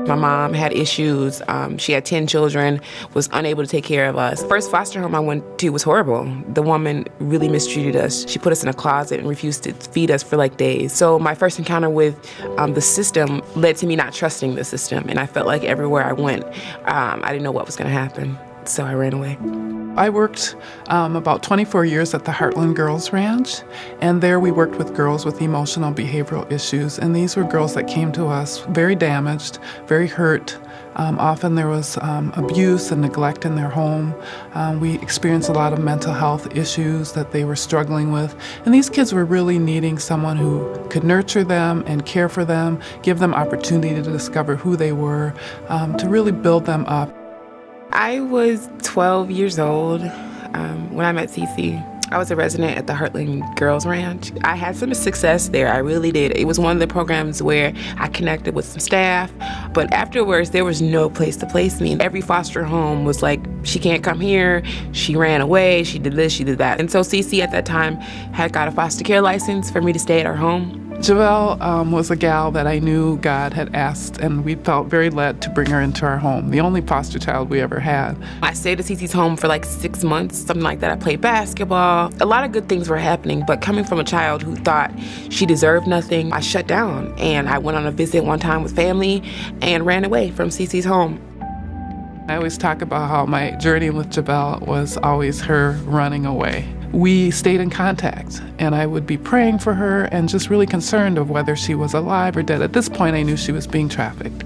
My mom had issues. She had 10 children, was unable to take care of us. First foster home I went to was horrible. The woman really mistreated us. She put us in a closet and refused to feed us for like days. So my first encounter with the system led to me not trusting the system. And I felt like everywhere I went, I didn't know what was going to happen. So I ran away. I worked about 24 years at the Heartland Girls Ranch, and there we worked with girls with emotional behavioral issues. And these were girls that came to us very damaged, very hurt. Often there was abuse and neglect in their home. We experienced a lot of mental health issues that they were struggling with. And these kids were really needing someone who could nurture them and care for them, give them opportunity to discover who they were, to really build them up. I was 12 years old when I met Cece. I was a resident at the Heartland Girls Ranch. I had some success there, I really did. It was one of the programs where I connected with some staff, but afterwards there was no place to place me. Every foster home was like, she can't come here, she ran away, she did this, she did that. And so Cece at that time had got a foster care license for me to stay at her home. Javille was a gal that I knew God had asked, and we felt very led to bring her into our home, the only foster child we ever had. I stayed at Cece's home for like 6 months, something like that. I played basketball. A lot of good things were happening, but coming from a child who thought she deserved nothing, I shut down. And I went on a visit one time with family and ran away from Cece's home. I always talk about how my journey with Javille was always her running away. We stayed in contact, and I would be praying for her and just really concerned of whether she was alive or dead. At this point, I knew she was being trafficked.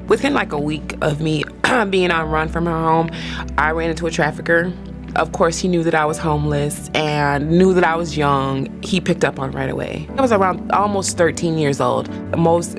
Within like a week of me being on run from her home, I ran into a trafficker. Of course, he knew that I was homeless and knew that I was young. He picked up on right away. I was around almost 13 years old. Most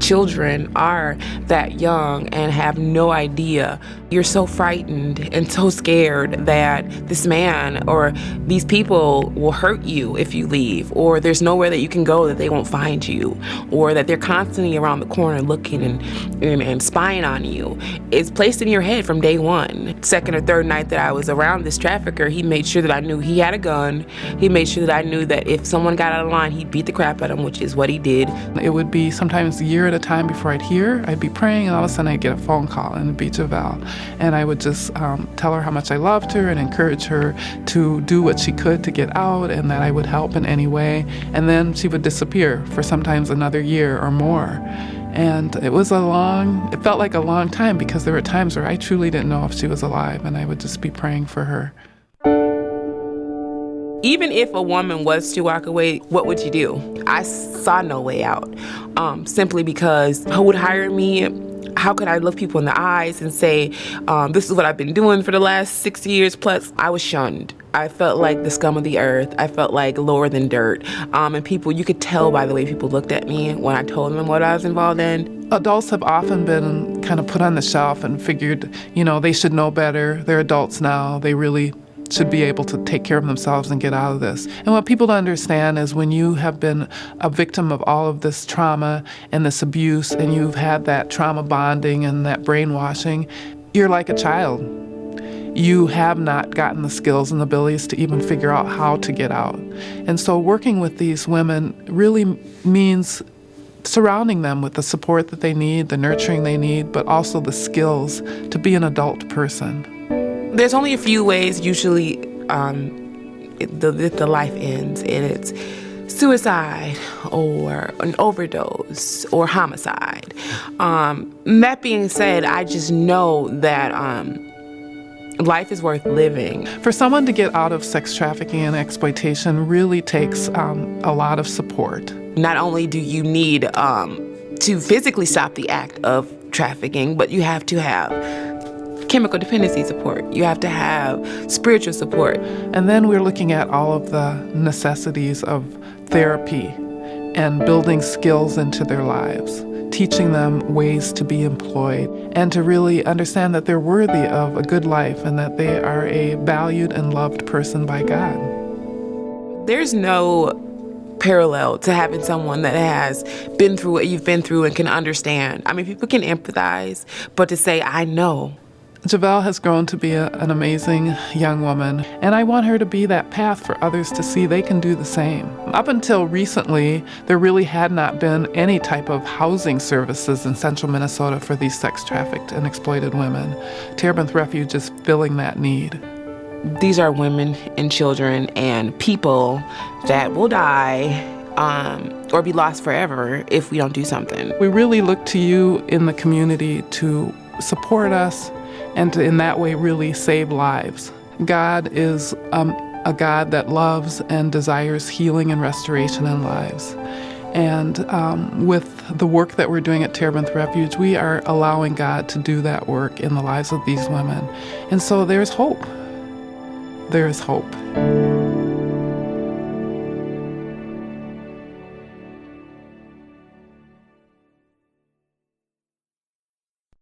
children are that young and have no idea. You're so frightened and so scared that this man or these people will hurt you if you leave, or there's nowhere that you can go that they won't find you, or that they're constantly around the corner looking and spying on you. It's placed in your head from day one. Second or third night that I was around this trafficker, he made sure that I knew he had a gun. He made sure that I knew that if someone got out of line, he'd beat the crap out of them, which is what he did. It would be sometimes a year at a time before I'd hear. I'd be praying, and all of a sudden I'd get a phone call, and it'd be Javille. And I would just tell her how much I loved her and encourage her to do what she could to get out, and that I would help in any way. And then she would disappear for sometimes another year or more. And it felt like a long time, because there were times where I truly didn't know if she was alive, and I would just be praying for her. Even if a woman was to walk away, what would you do? I saw no way out, simply because who would hire me? How could I look people in the eyes and say, this is what I've been doing for the last 6 years plus? I was shunned. I felt like the scum of the earth. I felt like lower than dirt. And people, you could tell by the way people looked at me when I told them what I was involved in. Adults have often been kind of put on the shelf and figured, they should know better. They're adults now. They really should be able to take care of themselves and get out of this. And what people don't understand is when you have been a victim of all of this trauma and this abuse, and you've had that trauma bonding and that brainwashing, you're like a child. You have not gotten the skills and abilities to even figure out how to get out. And so working with these women really means surrounding them with the support that they need, the nurturing they need, but also the skills to be an adult person. There's only a few ways usually the life ends, and it's suicide or an overdose or homicide. That being said, I just know that life is worth living. For someone to get out of sex trafficking and exploitation really takes a lot of support. Not only do you need to physically stop the act of trafficking, but you have to have chemical dependency support. You have to have spiritual support. And then we're looking at all of the necessities of therapy and building skills into their lives, teaching them ways to be employed and to really understand that they're worthy of a good life and that they are a valued and loved person by God. There's no parallel to having someone that has been through what you've been through and can understand. I mean, people can empathize, but to say, I know Javille has grown to be an amazing young woman, and I want her to be that path for others to see they can do the same. Up until recently, there really had not been any type of housing services in central Minnesota for these sex trafficked and exploited women. Terebinth Refuge is filling that need. These are women and children and people that will die or be lost forever if we don't do something. We really look to you in the community to support us and to, in that way, really save lives. God is a God that loves and desires healing and restoration in lives. And with the work that we're doing at Terebinth Refuge, we are allowing God to do that work in the lives of these women. And so there's hope. There is hope.